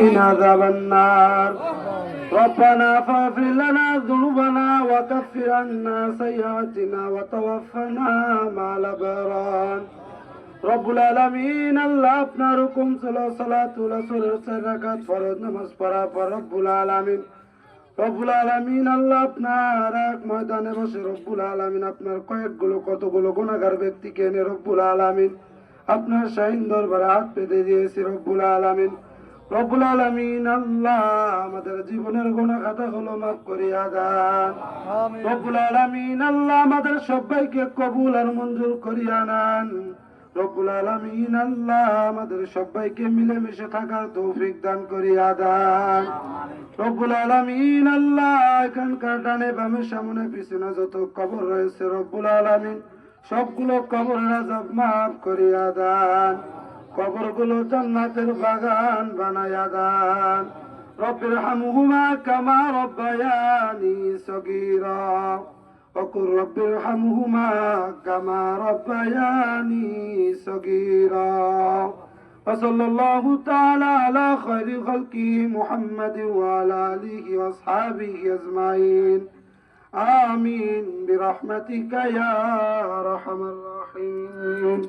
عذاب النار ربنا فاغفر لنا ذنوبنا وكفر عنا سيئاتنا وتوفنا مع الأبرار রব্বুল আলামিন আল্লাহ আপনার হুকুম ছিল সালাতুল আসরের 4 রাকাত ফরজ নামাজ পড়া পর রব্বুল আলামিন আল্লাহ আপনার এক ময়দানে বসে রব্বুল আলামিন আপনার কতগুলো গুনাহগার ব্যক্তিকে এনে রব্বুল আলামিন আপনার শাহীন দরবারে হাত পেতে দিয়েছি রব্বুল আলামিন আল্লাহ আমাদের জীবনের গুনাহ খাতাগুলো মাফ করিয়া দেন রব্বুল আলামিন আল্লাহ আমাদের সবাইকে কবুল আর মঞ্জুর করিয়া নেন রব্বুল আলামিন আল্লাহ আমাদের সবাইকে মিলেমিশে থাকার তৌফিক দান করিয়া দেন রব্বুল আলামিন আল্লাহ এখানকার ডানে বামে সামনে পিছনে যত কবর রয়েছে রব্বুল আলামিন সবগুলো কবরের আযাব মাফ করিয়া দেন কবরগুলো জান্নাতের বাগান বানায়া দেন রব্বিরহামহুমা কামা রব্বায়ানি সগীরা وقل رب ارحمهما كما ربياني صغيرا وصلى الله تعالى على خير خلقه محمد وعلى آله وأصحابه أجمعين آمين برحمتك يا أرحم الراحمين